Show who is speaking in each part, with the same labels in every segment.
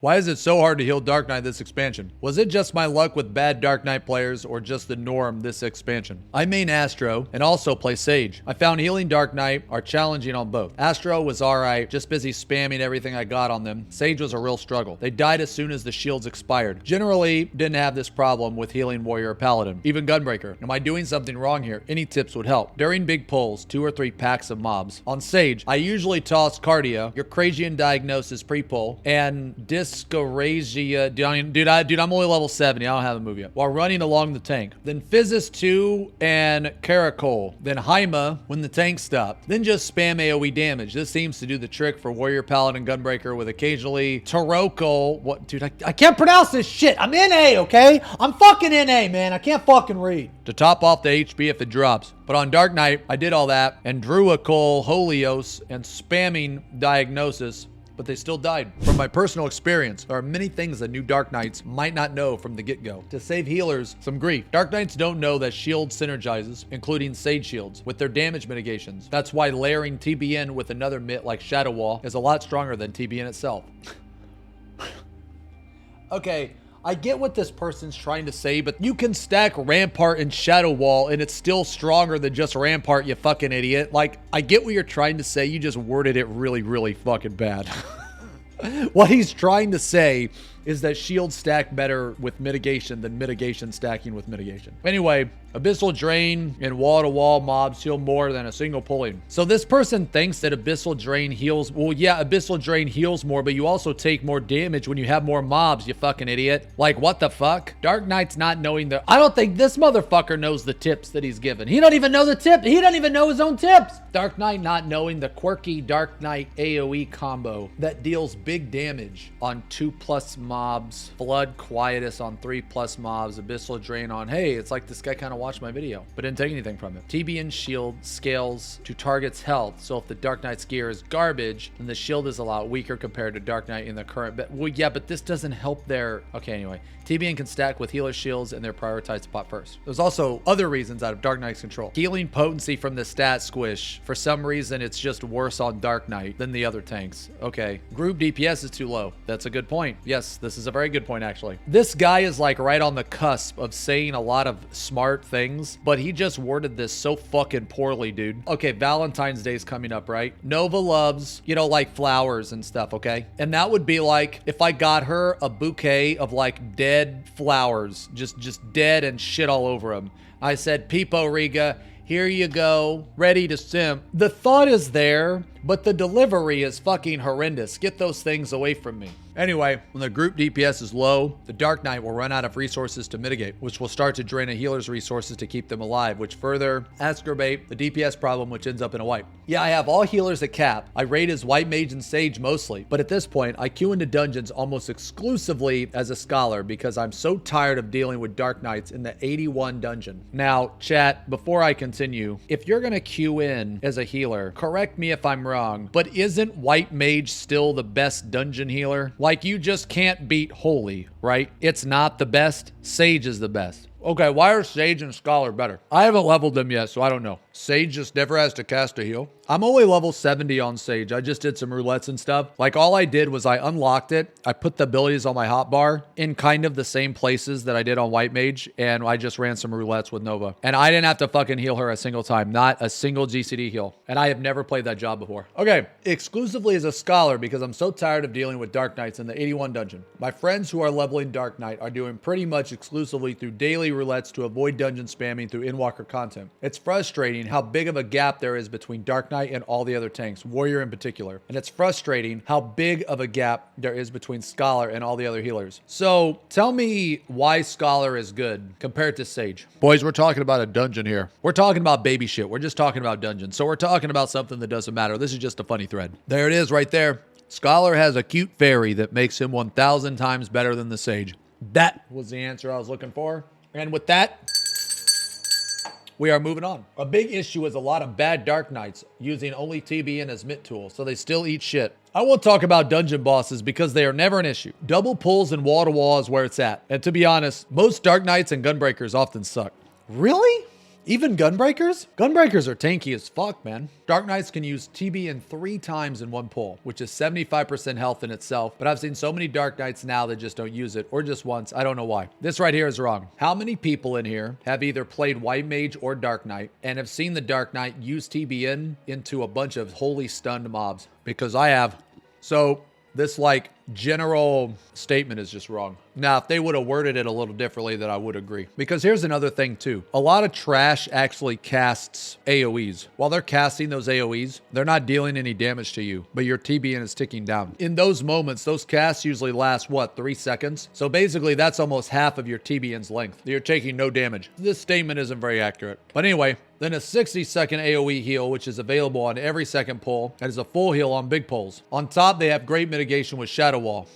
Speaker 1: Why is it so hard to heal Dark Knight this expansion? Was it just my luck with bad Dark Knight players or just the norm this expansion? I main Astro and also play Sage. I found healing Dark Knight are challenging on both. Astro was alright, just busy spamming everything I got on them. Sage was a real struggle. They died as soon as the shields expired. Generally, didn't have this problem with healing Warrior or Paladin. Even Gunbreaker. Am I doing something wrong here? Any tips would help. During big pulls, 2 or 3 packs of mobs. On Sage, I usually toss Cardia, your Crazian Diagnosis pre-pull, and Discorasia. Dude, I'm only level 70. I don't have a move yet. While running along the tank. Then Physis 2 and Caracol. Then Haima when the tank stopped. Then just spam AoE damage. This seems to do the trick for Warrior, Paladin, Gunbreaker with occasionally Taroko. What, dude, I can't pronounce this shit. I'm NA, okay? I'm fucking NA, man. I can't fucking read. To top off the HP if it drops. But on Dark Knight, I did all that and drew a Cole, Holios, and spamming Diagnosis, but they still died. From my personal experience, there are many things that new Dark Knights might not know from the get-go. To save healers some grief, Dark Knights don't know that shield synergizes, including Sage shields, with their damage mitigations. That's why layering TBN with another mitt like Shadow Wall is a lot stronger than TBN itself. Okay, I get what this person's trying to say, but you can stack Rampart and Shadow Wall and it's still stronger than just Rampart, you fucking idiot. Like, I get what you're trying to say, you just worded it really, really fucking bad. What he's trying to say is that shields stack better with mitigation than mitigation stacking with mitigation. Anyway, Abyssal Drain and wall-to-wall mobs heal more than a single pulling. So this person thinks that Abyssal Drain heals. Well, yeah, Abyssal Drain heals more, but you also take more damage when you have more mobs, you fucking idiot. Like, what the fuck? Dark Knight's not knowing the... I don't think this motherfucker knows the tips that he's given. He don't even know the tip. He doesn't even know his own tips. Dark Knight not knowing the quirky Dark Knight AoE combo that deals big damage on 2+ mobs, Flood Quietus on 3+ mobs, Abyssal Drain on, hey, it's like this guy kind of watched my video, but didn't take anything from it. TBN shield scales to target's health, so if the Dark Knight's gear is garbage, then the shield is a lot weaker compared to Dark Knight in the current bit. Well, yeah, but this doesn't help their... Okay, anyway. TBN can stack with healer shields and they're prioritized to pop first. There's also other reasons out of Dark Knight's control. Healing potency from the stat squish. For some reason, it's just worse on Dark Knight than the other tanks. Okay. Group DPS is too low. That's a good point. Yes, this is a very good point, actually. This guy is like right on the cusp of saying a lot of smart things, but he just worded this so fucking poorly, dude. Okay, Valentine's Day is coming up, right? Nova loves, you know, like flowers and stuff, okay? And that would be like if I got her a bouquet of like dead flowers, just dead and shit all over them. I said, Peepo Riga, here you go, ready to simp. The thought is there, but the delivery is fucking horrendous. Get those things away from me. Anyway, when the group DPS is low, the Dark Knight will run out of resources to mitigate, which will start to drain a healer's resources to keep them alive, which further exacerbate the DPS problem, which ends up in a wipe. Yeah, I have all healers at cap. I raid as White Mage and Sage mostly, but at this point, I queue into dungeons almost exclusively as a scholar because I'm so tired of dealing with Dark Knights in the 81 dungeon. Now, chat, before I continue, if you're gonna queue in as a healer, correct me if I'm wrong, but isn't White Mage still the best dungeon healer? Like, you just can't beat Holy, right? It's not the best. Sage is the best. Okay, why are Sage and Scholar better? I haven't leveled them yet, so I don't know. Sage just never has to cast a heal. I'm only level 70 on Sage. I just did some roulettes and stuff. Like, all I did was I unlocked it. I put the abilities on my hotbar in kind of the same places that I did on White Mage, and I just ran some roulettes with Nova. And I didn't have to fucking heal her a single time. Not a single GCD heal. And I have never played that job before. Okay, exclusively as a Scholar because I'm so tired of dealing with Dark Knights in the 81 dungeon. My friends who are leveling Dark Knight are doing pretty much exclusively through daily roulettes to avoid dungeon spamming through Endwalker content. It's frustrating how big of a gap there is between Dark Knight and all the other tanks, Warrior in particular. And it's frustrating how big of a gap there is between Scholar and all the other healers. So tell me why Scholar is good compared to Sage. Boys, we're talking about a dungeon here. We're talking about baby shit. We're just talking about dungeons. So we're talking about something that doesn't matter. This is just a funny thread. There it is right there. Scholar has a cute fairy that makes him 1,000 times better than the Sage. That was the answer I was looking for. And with that, we are moving on. A big issue is a lot of bad Dark Knights using only TBN as mitt tool, so they still eat shit. I won't talk about dungeon bosses because they are never an issue. Double pulls and wall-to-wall is where it's at. And to be honest, most Dark Knights and Gunbreakers often suck. Really? Even Gunbreakers? Gunbreakers are tanky as fuck, man. Dark Knights can use TBN 3 times in one pull, which is 75% health in itself, but I've seen so many Dark Knights now that just don't use it, or just once. I don't know why. This right here is wrong. How many people in here have either played White Mage or Dark Knight and have seen the Dark Knight use TBN into a bunch of holy stunned mobs? Because I have. So this like general statement is just wrong. Now, if they would have worded it a little differently, then I would agree. Because here's another thing too. A lot of trash actually casts AoEs. While they're casting those AoEs, they're not dealing any damage to you, but your TBN is ticking down. In those moments, those casts usually last, what, 3 seconds? So basically, that's almost half of your TBN's length. You're taking no damage. This statement isn't very accurate. But anyway, then a 60-second AoE heal, which is available on every second pull, and is a full heal on big pulls. On top, they have great mitigation with Shadow Wall.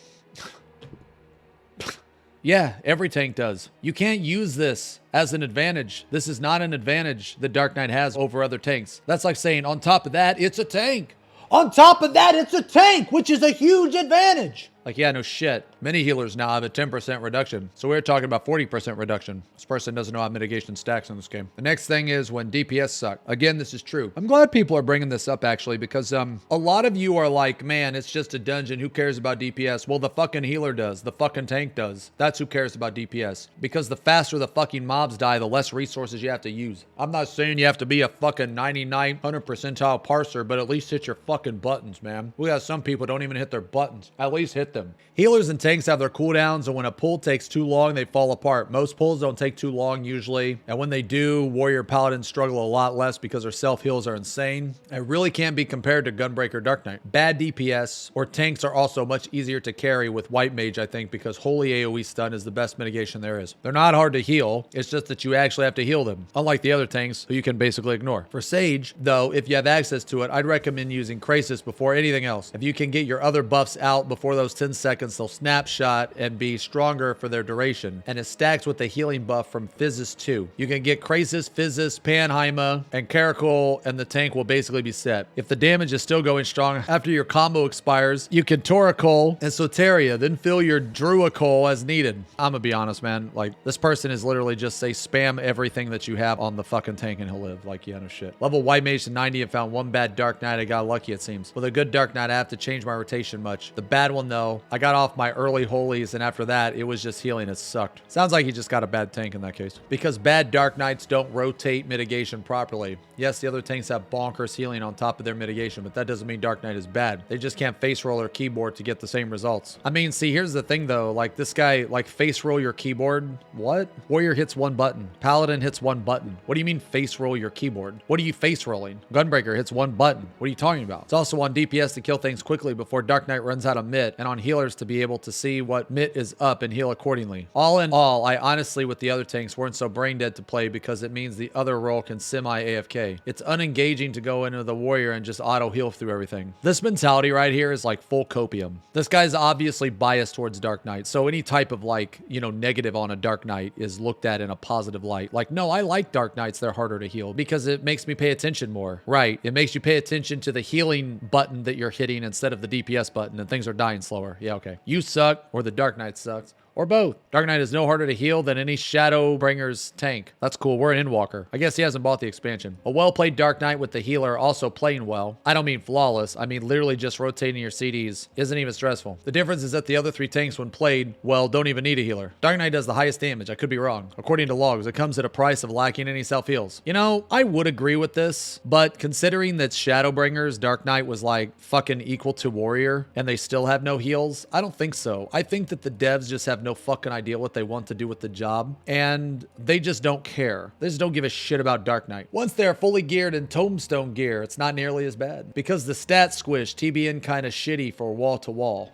Speaker 1: Yeah, every tank does. You can't use this as an advantage. This is not an advantage that Dark Knight has over other tanks. That's like saying, on top of that, it's a tank. On top of that, it's a tank, which is a huge advantage. Like, yeah, no shit. Many healers now have a 10% reduction. So we're talking about 40% reduction. This person doesn't know how mitigation stacks in this game. The next thing is when DPS suck. Again, this is true. I'm glad people are bringing this up actually because a lot of you are like, man, it's just a dungeon. Who cares about DPS? Well, the fucking healer does. The fucking tank does. That's who cares about DPS. Because the faster the fucking mobs die, the less resources you have to use. I'm not saying you have to be a fucking 99, 100 percentile parser, but at least hit your fucking buttons, man. We got some people don't even hit their buttons. At least hit them. Healers and tanks have their cooldowns, and when a pull takes too long, they fall apart. Most pulls don't take too long usually, and when they do, warrior paladins struggle a lot less because their self-heals are insane. It really can't be compared to Gunbreaker Dark Knight. Bad DPS or tanks are also much easier to carry with White Mage, I think, because Holy AoE Stun is the best mitigation there is. They're not hard to heal, it's just that you actually have to heal them, unlike the other tanks who you can basically ignore. For Sage, though, if you have access to it, I'd recommend using Krasis before anything else. If you can get your other buffs out before those 10 seconds, they'll snapshot and be stronger for their duration. And it stacks with the healing buff from Physis 2. You can get Krasis, Physis, Panheima, and Caracal, and the tank will basically be set. If the damage is still going strong after your combo expires, you can Toracol and Soteria, then fill your Druacol as needed. I'm gonna be honest, man. Like, this person is literally just say spam everything that you have on the fucking tank and he'll live. Like, yeah, no shit. Level White Mage to 90 and found one bad Dark Knight. I got lucky, it seems. With a good Dark Knight, I have to change my rotation much. The bad one, though, I got off my early holies, and after that, it was just healing. It sucked. Sounds like he just got a bad tank in that case. Because bad Dark Knights don't rotate mitigation properly. Yes, the other tanks have bonkers healing on top of their mitigation, but that doesn't mean Dark Knight is bad. They just can't face roll their keyboard to get the same results. I mean, see, here's the thing, though. Like, this guy, like, face roll your keyboard? What? Warrior hits one button. Paladin hits one button. What do you mean face roll your keyboard? What are you face rolling? Gunbreaker hits one button. What are you talking about? It's also on DPS to kill things quickly before Dark Knight runs out of MIT, and on healers to be able to see what MIT is up and heal accordingly. All in all, I honestly, with the other tanks, weren't so brain dead to play because it means the other role can semi-AFK. It's unengaging to go into the warrior and just auto heal through everything. This mentality right here is like full copium. This guy's obviously biased towards Dark Knight, so any type of like, you know, negative on a Dark Knight is looked at in a positive light. Like, no, I like Dark Knights, they're harder to heal because it makes me pay attention more. Right, it makes you pay attention to the healing button that you're hitting instead of the DPS button, and things are dying slower. Yeah, okay. You suck, or the Dark Knight sucks. Or both. Dark Knight is no harder to heal than any Shadowbringer's tank. That's cool. We're an Endwalker. I guess he hasn't bought the expansion. A well-played Dark Knight with the healer also playing well. I don't mean flawless. I mean literally just rotating your CDs isn't even stressful. The difference is that the other three tanks, when played, well, don't even need a healer. Dark Knight does the highest damage. I could be wrong. According to logs, it comes at a price of lacking any self-heals. You know, I would agree with this, but considering that Shadowbringer's Dark Knight was like fucking equal to Warrior and they still have no heals, I don't think so. I think that the devs just have no fucking idea what they want to do with the job, and they just don't care. They just don't give a shit about Dark Knight. Once they're fully geared in Tombstone gear, it's not nearly as bad. Because the stat squish, TBN kind of shitty for wall to wall.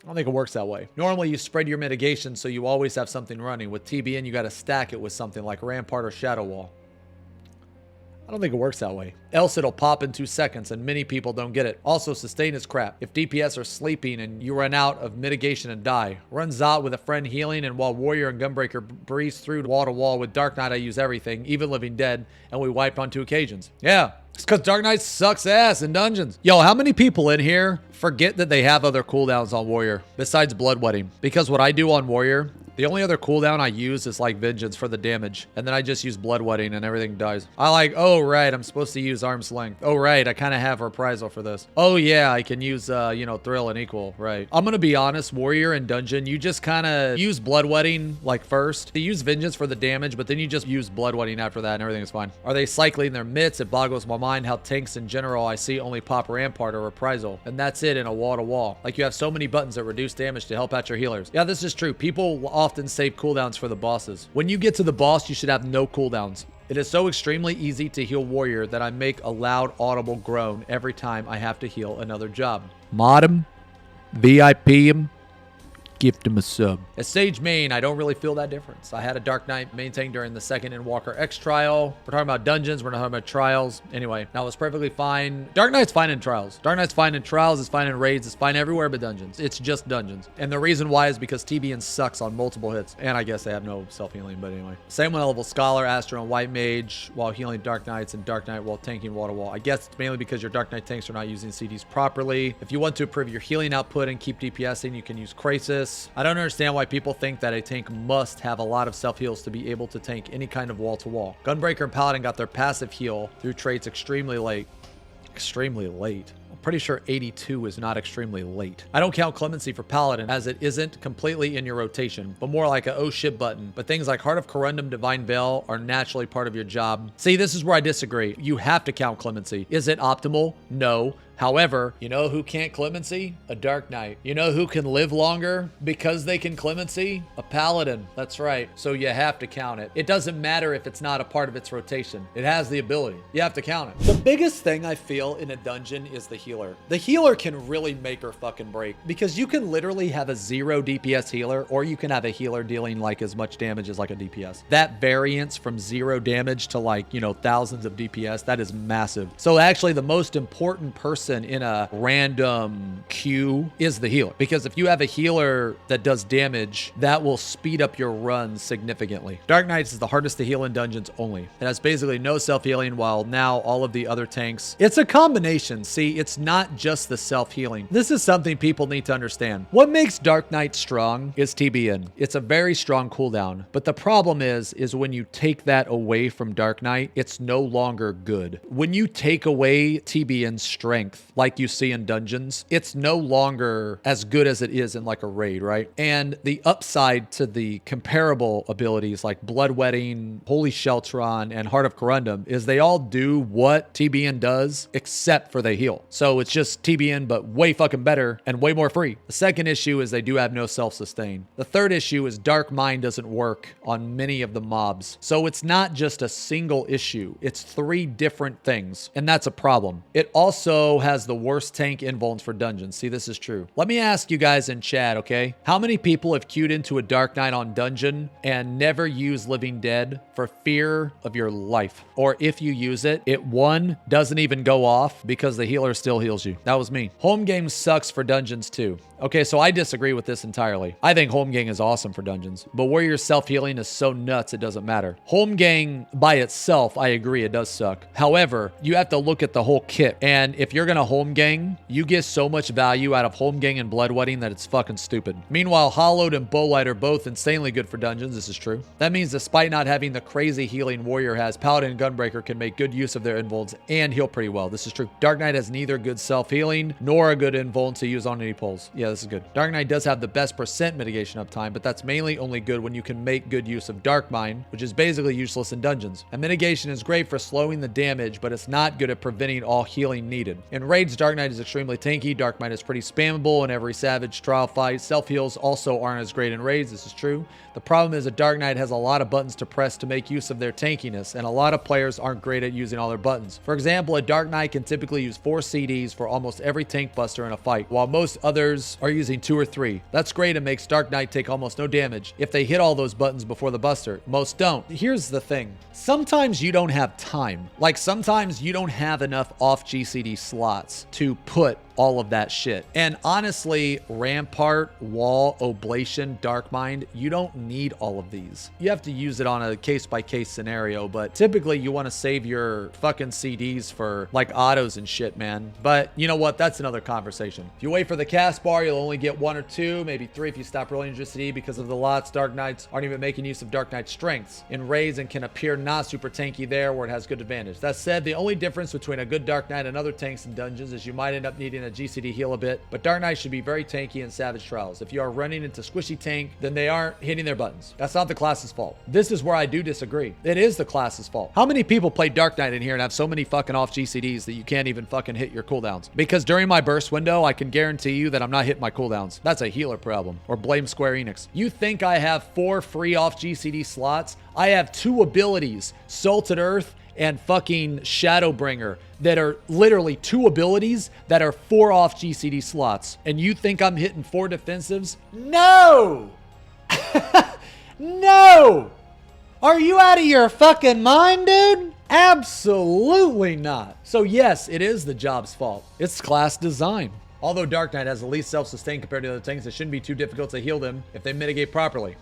Speaker 1: I don't think it works that way. Normally you spread your mitigation so you always have something running. With TBN, you got to stack it with something like Rampart or Shadow Wall. I don't think it works that way. Else it'll pop in 2 seconds and many people don't get it. Also, sustain is crap. If DPS are sleeping and you run out of mitigation and die, run Zot with a friend healing, and while Warrior and Gunbreaker breeze through wall to wall. With Dark Knight I use everything, even Living Dead, and we wiped on 2 occasions. Yeah. It's because Dark Knight sucks ass in dungeons. Yo, how many people in here forget that they have other cooldowns on Warrior besides Bloodwetting? Because what I do on Warrior The only other cooldown I use is like Vengeance for the damage. And then I just use Bloodwetting and everything dies. I like, oh, right, I'm supposed to use Arm's Length. Oh, right, I kind of have Reprisal for this. Oh, yeah, I can use, you know, Thrill and Equal, right. I'm going to be honest, Warrior and Dungeon, you just kind of use Bloodwetting like first. You use Vengeance for the damage, but then you just use Bloodwetting after that and everything is fine. Are they cycling their mitts? It boggles my mind how tanks in general I see only pop Rampart or Reprisal. And that's it in a wall-to-wall. Like you have so many buttons that reduce damage to help out your healers. Yeah, this is true. People often save cooldowns for the bosses. When you get to the boss, you should have no cooldowns. It is so extremely easy to heal Warrior that I make a loud audible groan every time I have to heal another job. Mod him, VIP him, gift him a sub. As Sage main, I don't really feel that difference. I had a Dark Knight main tank during the second Endwalker X trial. We're talking about dungeons, we're not talking about trials. Anyway, that was perfectly fine. Dark Knight's fine in trials. Dark Knight's fine in trials, it's fine in raids, it's fine everywhere but dungeons. It's just dungeons. And the reason why is because TBN sucks on multiple hits. And I guess they have no self-healing, but anyway. Same with level Scholar, Astro, and White Mage while healing Dark Knights and Dark Knight while tanking wall to wall. I guess it's mainly because your Dark Knight tanks are not using CDs properly. If you want to improve your healing output and keep DPSing, you can use Krasis. I don't understand why people think that a tank must have a lot of self-heals to be able to tank any kind of wall-to-wall. Gunbreaker and Paladin got their passive heal through traits extremely late. Extremely late. I'm pretty sure 82 is not extremely late. I don't count Clemency for Paladin as it isn't completely in your rotation, but more like a oh shit button. But things like Heart of Corundum, Divine Veil are naturally part of your job. See, this is where I disagree. You have to count Clemency. Is it optimal? No. However, you know who can't Clemency? A Dark Knight. You know who can live longer because they can Clemency? A Paladin. That's right. So you have to count it. It doesn't matter if it's not a part of its rotation. It has the ability. You have to count it. The biggest thing I feel in a dungeon is the healer. The healer can really make or fucking break because you can literally have a 0 DPS healer or you can have a healer dealing like as much damage as like a DPS. That variance from 0 damage to like, you know, thousands of DPS, that is massive. So actually the most important person in a random queue is the healer, because if you have a healer that does damage, that will speed up your runs significantly. Dark Knights is the hardest to heal in dungeons only. It has basically no self-healing, while now all of the other tanks, it's a combination. See, it's not just the self-healing. This is something people need to understand. What makes Dark Knight strong is TBN. It's a very strong cooldown, but the problem is when you take that away from Dark Knight, it's no longer good. When you take away TBN's strength, like you see in dungeons, it's no longer as good as it is in like a raid, right? And the upside to the comparable abilities like Bloodwetting, Holy Sheltron, and Heart of Corundum is they all do what TBN does, except for they heal. So it's just TBN, but way fucking better and way more free. The second issue is they do have no self-sustain. The third issue is Dark Mind doesn't work on many of the mobs. So it's not just a single issue. It's 3 different things, and that's a problem. It also has the worst tank invulns for dungeons. See, this is true. Let me ask you guys in chat, okay? How many people have queued into a Dark Knight on dungeon and never use Living Dead for fear of your life? Or if you use it, it one, doesn't even go off because the healer still heals you. That was me. Home game sucks for dungeons too. Okay, so I disagree with this entirely. I think Home Gang is awesome for dungeons, but Warrior self-healing is so nuts it doesn't matter. Home Gang by itself, I agree, it does suck. However, you have to look at the whole kit, and if you're gonna Home Gang, you get so much value out of Home Gang and Bloodwetting that it's fucking stupid. Meanwhile, Hollowed and Bowlight are both insanely good for dungeons. This is true. That means despite not having the crazy healing Warrior has, Paladin and Gunbreaker can make good use of their invulns and heal pretty well. This is true. Dark Knight has neither good self-healing nor a good invuln to use on any pulls. Yeah, this is good. Dark Knight does have the best percent mitigation uptime, but that's mainly only good when you can make good use of Dark Mind, which is basically useless in dungeons. And mitigation is great for slowing the damage, but it's not good at preventing all healing needed. In raids, Dark Knight is extremely tanky. Dark Mind is pretty spammable in every savage trial fight. Self-heals also aren't as great in raids. This is true. The problem is a Dark Knight has a lot of buttons to press to make use of their tankiness, and a lot of players aren't great at using all their buttons. For example, a Dark Knight can typically use 4 CDs for almost every tank buster in a fight, while most others are using 2 or 3. That's great and makes Dark Knight take almost no damage if they hit all those buttons before the buster. Most don't. Here's the thing. Sometimes you don't have time. Like sometimes you don't have enough off GCD slots to put all of that shit. And honestly, Rampart, Wall, Oblation, Dark Mind, you don't need all of these. You have to use it on a case-by-case scenario, but typically you want to save your fucking CDs for like autos and shit, man. But you know what? That's another conversation. If you wait for the cast bar, you'll only get 1 or 2, maybe 3 if you stop rolling your CD because of the lots. Dark Knights aren't even making use of Dark Knight's strengths in raids and can appear not super tanky there where it has good advantage. That said, the only difference between a good Dark Knight and other tanks in dungeons is you might end up needing a GCD heal a bit, but Dark Knight should be very tanky in Savage Trials. If you are running into squishy tank, then they aren't hitting their buttons. That's not the class's fault. This is where I do disagree. It is the class's fault. How many people play Dark Knight in here and have so many fucking off GCDs that you can't even fucking hit your cooldowns? Because during my burst window, I can guarantee you that I'm not hitting my cooldowns. That's a healer problem. Or blame Square Enix. You think I have 4 free off GCD slots? I have 2 abilities, Salted Earth and fucking Shadowbringer, that are literally 2 abilities that are 4 off GCD slots. And you think I'm hitting 4 defensives? No! No! Are you out of your fucking mind, dude? Absolutely not. So yes, it is the job's fault. It's class design. Although Dark Knight has the least self-sustain compared to other tanks, it shouldn't be too difficult to heal them if they mitigate properly.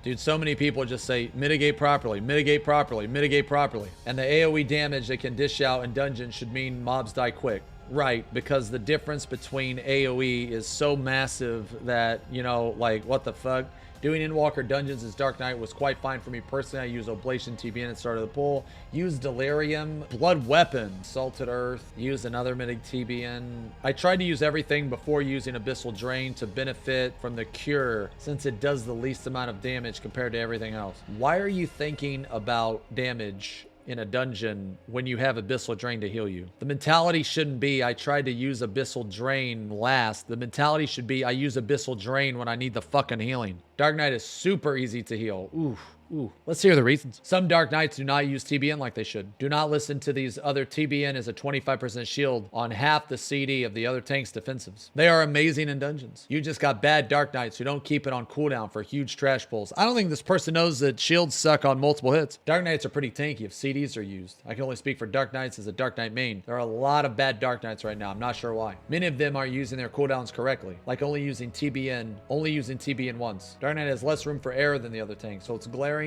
Speaker 1: Dude, so many people just say, mitigate properly, mitigate properly, mitigate properly. And the AoE damage they can dish out in dungeons should mean mobs die quick. Right, because the difference between AoE is so massive that, you know, like, what the fuck? Doing Endwalker dungeons as Dark Knight was quite fine for me personally. I used Oblation TBN at the start of the pool. Used Delirium, Blood Weapon, Salted Earth. Used another Mitig TBN. I tried to use everything before using Abyssal Drain to benefit from the cure, since it does the least amount of damage compared to everything else. Why are you thinking about damage in a dungeon when you have Abyssal Drain to heal you? The mentality shouldn't be, I tried to use Abyssal Drain last. The mentality should be, I use Abyssal Drain when I need the fucking healing. Dark Knight is super easy to heal. Ooh. Ooh, let's hear the reasons. Some Dark Knights do not use TBN like they should. Do not listen to these other TBN as a 25% shield on half the CD of the other tank's defensives. They are amazing in dungeons. You just got bad Dark Knights who don't keep it on cooldown for huge trash pulls. I don't think this person knows that shields suck on multiple hits. Dark Knights are pretty tanky if CDs are used. I can only speak for Dark Knights as a Dark Knight main. There are a lot of bad Dark Knights right now. I'm not sure why. Many of them aren't using their cooldowns correctly, like only using TBN once. Dark Knight has less room for error than the other tanks, so it's glaringly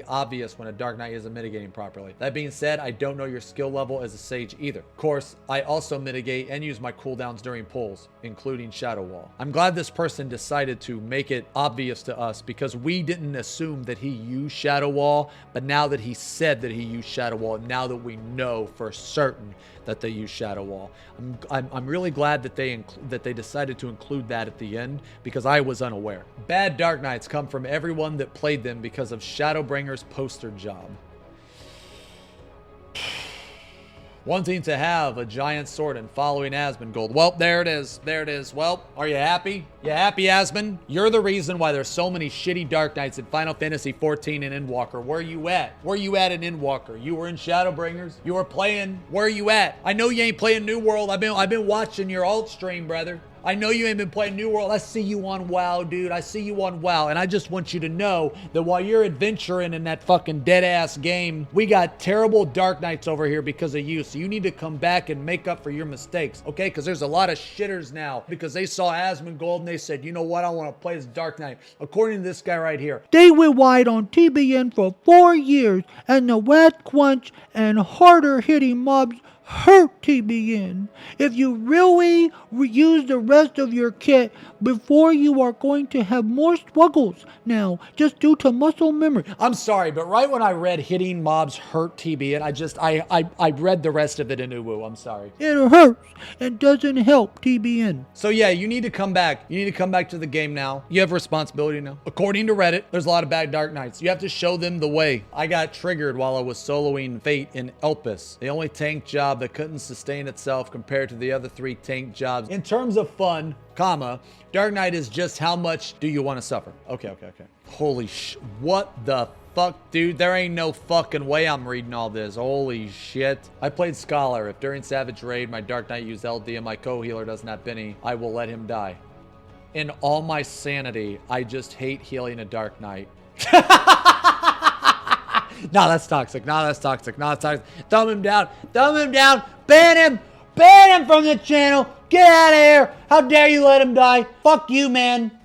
Speaker 1: obvious when a Dark Knight isn't mitigating properly. That being said, I don't know your skill level as a Sage either. Of course, I also mitigate and use my cooldowns during pulls, including Shadow Wall. I'm glad this person decided to make it obvious to us because we didn't assume that he used Shadow Wall, but now that he said that he used Shadow Wall, now that we know for certain that they use Shadow Wall. I'm really glad that they decided to include that at the end because I was unaware. Bad Dark Knights come from everyone that played them because of Shadowbringer's poster job. Wanting to have a giant sword and following Asmongold. Well, there it is. There it is. Well, are you happy? You happy, Asmon? You're the reason why there's so many shitty Dark Knights in Final Fantasy XIV and Endwalker. Where you at? Where you at in Endwalker? You were in Shadowbringers? You were playing? Where you at? I know you ain't playing New World. I've been watching your alt stream, brother. I know you ain't been playing New World. I see you on WoW, dude. I see you on WoW. And I just want you to know that while you're adventuring in that fucking dead-ass game, we got terrible Dark Knights over here because of you. So you need to come back and make up for your mistakes, okay? Because there's a lot of shitters now because they saw Asmongold and they said, you know what? I want to play as Dark Knight. According to this guy right here.
Speaker 2: They went wide on TBN for 4 years, and the wet quench and harder hitting mobs hurt TBN. If you really use the rest of your kit before, you are going to have more struggles now, just due to muscle memory.
Speaker 1: I'm sorry, but right when I read hitting mobs hurt TBN, I read the rest of it in Uwu. I'm sorry.
Speaker 2: It hurts and doesn't help TBN.
Speaker 1: So yeah, you need to come back. You need to come back to the game now. You have responsibility now. According to Reddit, there's a lot of bad Dark Knights. You have to show them the way. I got triggered while I was soloing Fate in Elpis, the only tank job that couldn't sustain itself compared to the other 3 tank jobs. In terms of fun, comma, Dark Knight is just how much do you want to suffer? Okay. Holy what the fuck, dude? There ain't no fucking way I'm reading all this. Holy shit. I played Scholar. If during Savage Raid my Dark Knight used LD and my co-healer doesn't have Benny, I will let him die. In all my sanity, I just hate healing a Dark Knight. No, that's toxic. No, that's toxic. No, that's toxic. Thumb him down. Thumb him down. Ban him. Ban him from the channel. Get out of here! How dare you let him die? Fuck you, man!